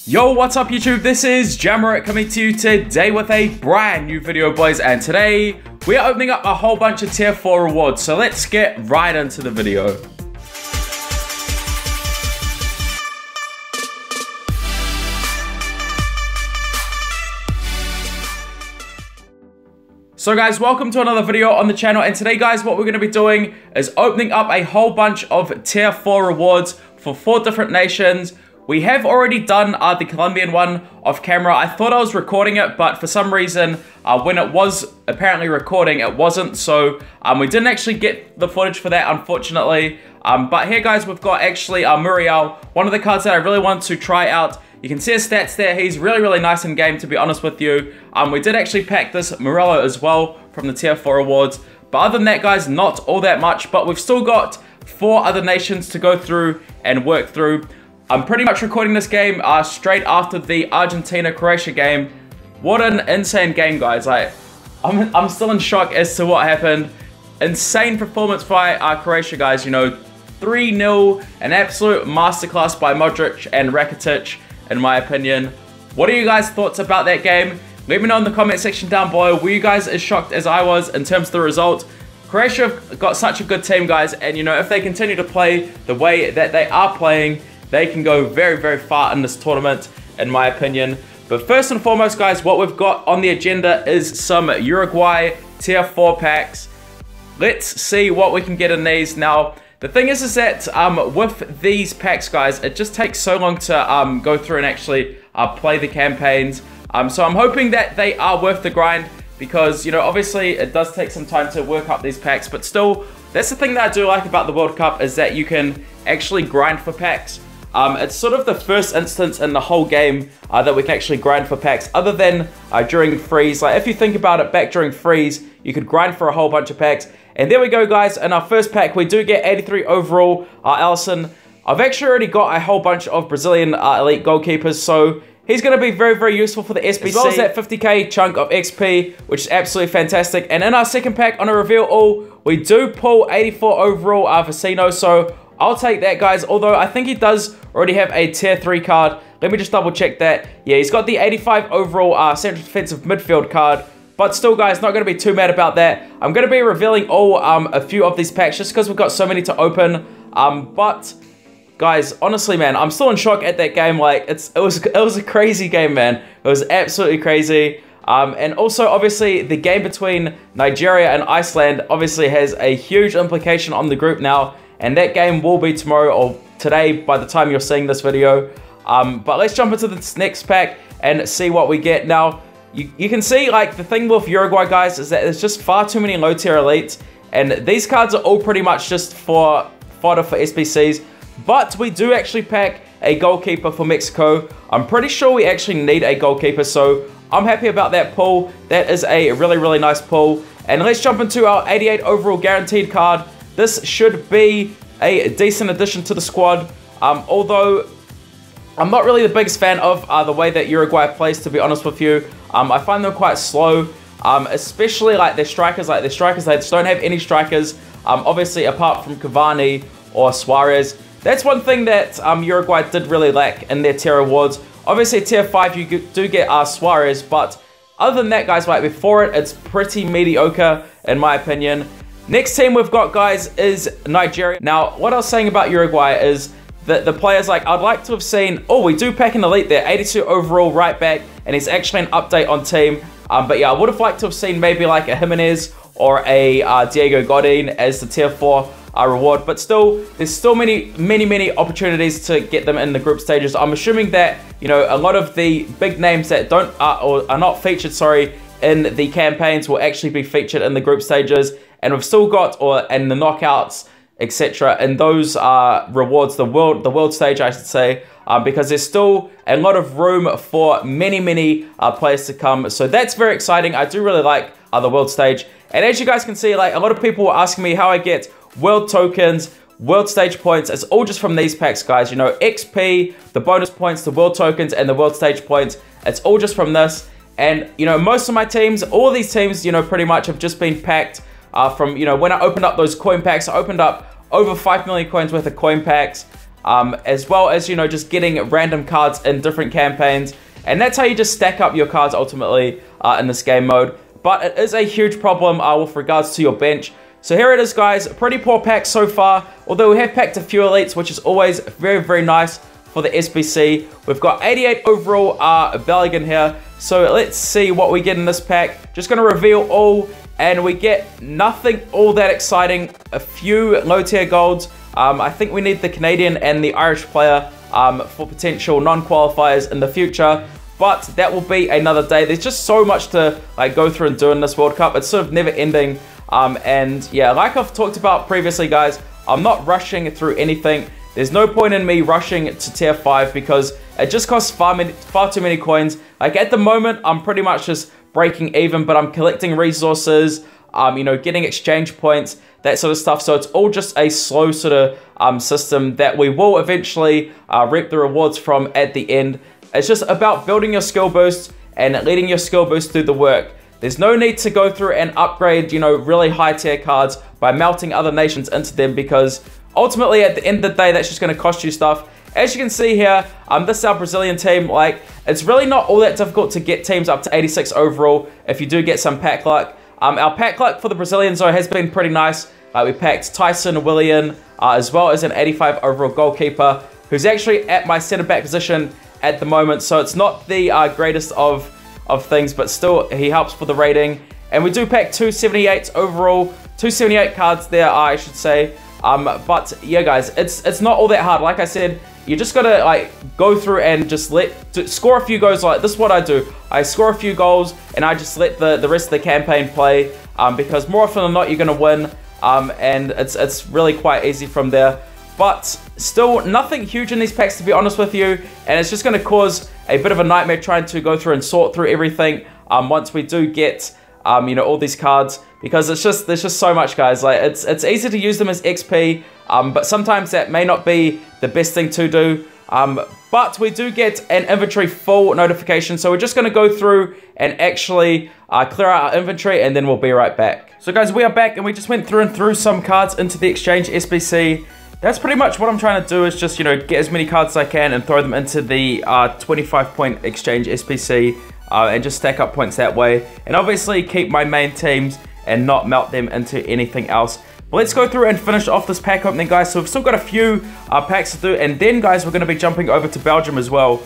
Yo, what's up YouTube? This is Jammerit coming to you today with a brand new video, boys, and today we are opening up a whole bunch of tier 4 rewards, so let's get right into the video. So guys, welcome to another video on the channel, and today guys, what we're going to be doing is opening up a whole bunch of tier 4 rewards for 4 different nations. We have already done the Colombian one off camera. I thought I was recording it, but for some reason, when it was apparently recording, it wasn't. So we didn't actually get the footage for that, unfortunately. But here, guys, we've got actually Muriel, one of the cards that I really want to try out. You can see his stats there. He's really, really nice in game, to be honest with you. We did actually pack this Morello as well from the tier 4 awards. But other than that, guys, not all that much. But we've still got 4 other nations to go through and work through. I'm pretty much recording this game straight after the Argentina-Croatia game. What an insane game, guys. Like, I'm still in shock as to what happened. Insane performance by Croatia, guys. You know, 3-0, an absolute masterclass by Modric and Rakitic, in my opinion. What are you guys' thoughts about that game? Let me know in the comment section down below. Were you guys as shocked as I was in terms of the result? Croatia have got such a good team, guys. And, you know, if they continue to play the way that they are playing, they can go very, very far in this tournament, in my opinion. But first and foremost, guys, what we've got on the agenda is some Uruguay tier 4 packs. Let's see what we can get in these. Now, the thing is that with these packs, guys, it just takes so long to go through and actually play the campaigns. So I'm hoping that they are worth the grind because, you know, obviously it does take some time to work up these packs. But still, that's the thing that I do like about the World Cup is that you can actually grind for packs. It's sort of the first instance in the whole game that we can actually grind for packs, other than during freeze. Like, if you think about it, back during freeze, you could grind for a whole bunch of packs. And there we go, guys. In our first pack, we do get 83 overall, Alisson. I've actually already got a whole bunch of Brazilian elite goalkeepers, so he's going to be very, very useful for the SBC. As well as that 50k chunk of XP, which is absolutely fantastic. And in our second pack, on a reveal all, we do pull 84 overall Vecino, so I'll take that, guys, although I think he does already have a tier 3 card. Let me just double check that. Yeah, he's got the 85 overall central defensive midfield card. But still, guys, not going to be too mad about that. I'm going to be revealing all a few of these packs just because we've got so many to open. But, guys, honestly, man, I'm still in shock at that game. Like, it was a crazy game, man. It was absolutely crazy. And also, obviously, the game between Nigeria and Iceland obviously has a huge implication on the group now. And that game will be tomorrow or today by the time you're seeing this video. But let's jump into this next pack and see what we get. Now, you can see, like, the thing with Uruguay, guys, is that there's just far too many low-tier elites. And these cards are all pretty much just for fodder for SBCs. But we do actually pack a goalkeeper for Mexico. I'm pretty sure we actually need a goalkeeper, so I'm happy about that pull. That is a really, really nice pull. And let's jump into our 88 overall guaranteed card. This should be a decent addition to the squad, although I'm not really the biggest fan of the way that Uruguay plays, to be honest with you. I find them quite slow, especially like their strikers. They just don't have any strikers, obviously, apart from Cavani or Suarez. That's one thing that Uruguay did really lack in their tier awards. Obviously, tier 5, you do get Suarez, but other than that, guys, like before it, it's pretty mediocre, in my opinion. Next team we've got, guys, is Nigeria. Now, what I was saying about Uruguay is that the players, like, I'd like to have seen, oh, we do pack an elite there, 82 overall right back, and he's actually an update on team. But yeah, I would have liked to have seen maybe like a Jimenez or a Diego Godin as the tier 4 reward. But still, there's still many opportunities to get them in the group stages. I'm assuming that, you know, a lot of the big names that don't or are not featured, sorry, in the campaigns will actually be featured in the group stages. And we've still got, and the knockouts, etc. And those rewards, the world stage, I should say, because there's still a lot of room for many players to come. So that's very exciting. I do really like the world stage. And as you guys can see, like, a lot of people were asking me how I get world tokens, world stage points. It's all just from these packs, guys. You know, XP, the bonus points, the world tokens, and the world stage points. It's all just from this. And, you know, most of my teams, all of these teams, you know, pretty much have just been packed from, you know, when I opened up those coin packs. I opened up over 5 million coins worth of coin packs. as well as, you know, just getting random cards in different campaigns. And that's how you just stack up your cards ultimately in this game mode. But it is a huge problem with regards to your bench. So here it is, guys. Pretty poor pack so far, although we have packed a few elites, which is always very, very nice for the SBC. We've got 88 overall Belgium here. So let's see what we get in this pack. Just going to reveal all, and we get nothing all that exciting. A few low tier golds. I think we need the Canadian and the Irish player for potential non-qualifiers in the future. But that will be another day. There's just so much to like go through and do in this World Cup. It's sort of never ending. And yeah, like I've talked about previously, guys, I'm not rushing through anything. There's no point in me rushing to tier 5 because it just costs far too many coins. Like at the moment, I'm pretty much just breaking even, but I'm collecting resources, you know, getting exchange points, that sort of stuff. So it's all just a slow sort of system that we will eventually reap the rewards from at the end. It's just about building your skill boost and letting your skill boost do the work. There's no need to go through and upgrade, you know, really high tier cards by melting other nations into them, because ultimately at the end of the day, that's just going to cost you stuff. As you can see here, this is our Brazilian team. Like, it's really not all that difficult to get teams up to 86 overall if you do get some pack luck. Our pack luck for the Brazilians, though, has been pretty nice. We packed Tyson Willian, as well as an 85 overall goalkeeper, who's actually at my center back position at the moment. So it's not the greatest of things, but still he helps for the rating. And we do pack 278 overall, 278 cards there, I should say. But yeah, guys, it's not all that hard. Like I said, you just gotta like go through and just score a few goals. Like this is what I do. I score a few goals and I just let the rest of the campaign play, because more often than not you're gonna win, and it's really quite easy from there. But still nothing huge in these packs, to be honest with you, and it's just going to cause a bit of a nightmare trying to go through and sort through everything once we do get you know, all these cards, because there's just so much, guys. Like it's easy to use them as XP, but sometimes that may not be the best thing to do. But we do get an inventory full notification, so we're just going to go through and actually clear out our inventory, and then we'll be right back. So guys, we are back, and we just went through and threw some cards into the exchange SBC. That's pretty much what I'm trying to do, is just, you know, get as many cards as I can and throw them into the 25 point exchange SBC, and just stack up points that way. And obviously keep my main teams and not melt them into anything else. But let's go through and finish off this pack opening, guys. So we've still got a few packs to do. And then, guys, we're going to be jumping over to Belgium as well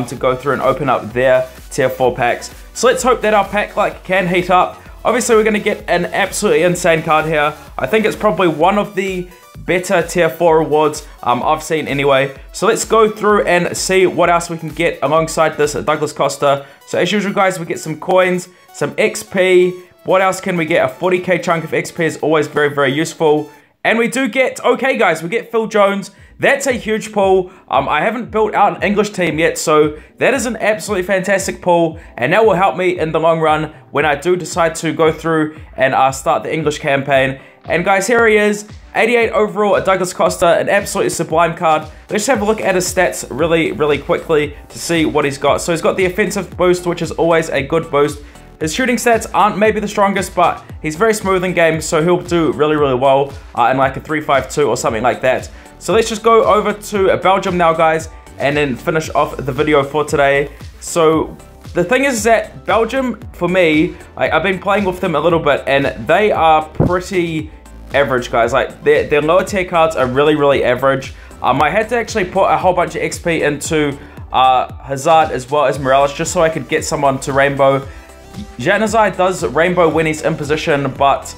to go through and open up their tier 4 packs. So let's hope that our pack like can heat up. Obviously, we're going to get an absolutely insane card here. I think it's probably one of the better tier 4 rewards I've seen anyway. So let's go through and see what else we can get alongside this Douglas Costa. So as usual, guys, we get some coins, some XP. What else can we get? A 40k chunk of XP is always very, very useful. And we do get, okay, guys, we get Phil Jones. That's a huge pull. I haven't built out an English team yet, so that is an absolutely fantastic pull, and that will help me in the long run when I do decide to go through and start the English campaign. And guys, here he is, 88 overall at Douglas Costa, an absolutely sublime card. Let's have a look at his stats really, really quickly to see what he's got. So he's got the offensive boost, which is always a good boost. His shooting stats aren't maybe the strongest, but he's very smooth in game, so he'll do really, really well in like a 3-5-2 or something like that. So let's just go over to Belgium now, guys, and then finish off the video for today. So the thing is that Belgium, for me, I've been playing with them a little bit, and they are pretty average, guys. Like their lower tier cards are really, really average. I had to actually put a whole bunch of XP into Hazard as well as Morales, just so I could get someone to Rainbow. Januzaj does Rainbow when he's in position, but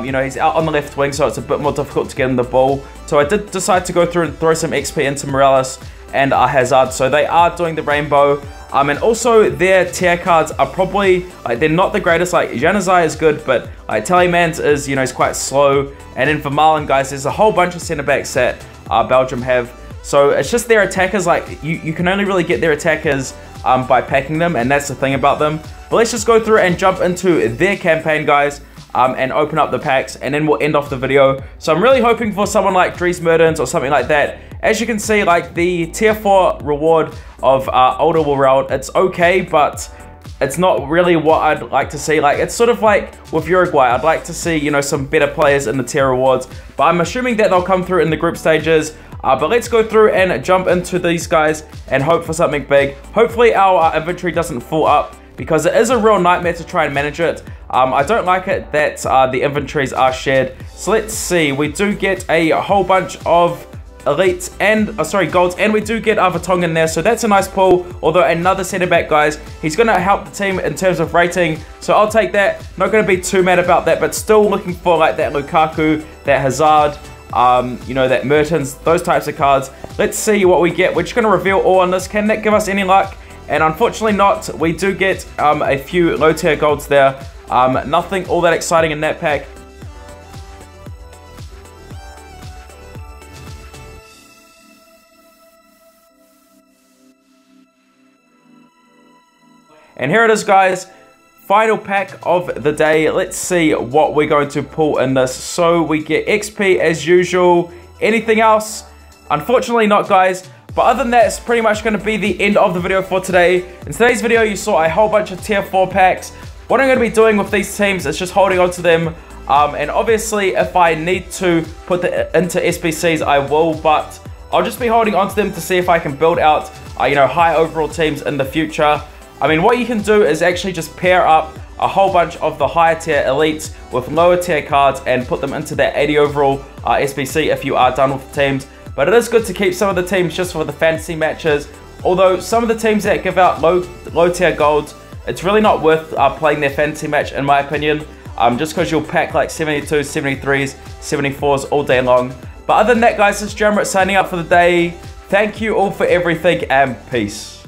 you know, he's out on the left wing, so it's a bit more difficult to get in the ball. So I did decide to go through and throw some XP into Morales and Hazard. So they are doing the Rainbow. And also their tier cards are probably, like, they're not the greatest. Like, Januzaj is good, but like Telemans is, you know, he's quite slow. And then for Marlon, guys, there's a whole bunch of center backs that Belgium have. So it's just their attackers, like, you can only really get their attackers by packing them, and that's the thing about them. But let's just go through and jump into their campaign, guys, and open up the packs, and then we'll end off the video. So I'm really hoping for someone like Dries Mertens or something like that. As you can see, like, the tier 4 reward of Older World, it's okay, but it's not really what I'd like to see. Like, it's sort of like with Uruguay. I'd like to see, you know, some better players in the tier rewards, but I'm assuming that they'll come through in the group stages. But let's go through and jump into these guys and hope for something big. Hopefully our inventory doesn't full up, because it is a real nightmare to try and manage it. I don't like it that the inventories are shared. So let's see, we do get a whole bunch of elites and golds, and we do get Vertonghen in there, so that's a nice pull. Although another center back, guys, he's going to help the team in terms of rating, so I'll take that. Not going to be too mad about that, but still looking for like that Lukaku, that Hazard, you know, that Mertens, those types of cards. Let's see what we get. We're just going to reveal all on this. Can that give us any luck? And unfortunately not. We do get a few low tier golds there. Nothing all that exciting in that pack. And here it is, guys. Final pack of the day. Let's see what we're going to pull in this. So we get XP as usual. Anything else? Unfortunately not, guys. But other than that, it's pretty much going to be the end of the video for today. In today's video, you saw a whole bunch of tier 4 packs. What I'm going to be doing with these teams is just holding on to them. And obviously, if I need to put it into SBCs, I will. But I'll just be holding on to them to see if I can build out, you know, high overall teams in the future. I mean, what you can do is actually just pair up a whole bunch of the higher tier elites with lower tier cards and put them into that 80 overall SBC if you are done with the teams. But it is good to keep some of the teams just for the fantasy matches. Although some of the teams that give out low tier golds, it's really not worth playing their fantasy match, in my opinion. Just because you'll pack like 72s, 73s, 74s all day long. But other than that, guys, this is Jammerit signing up for the day. Thank you all for everything, and peace.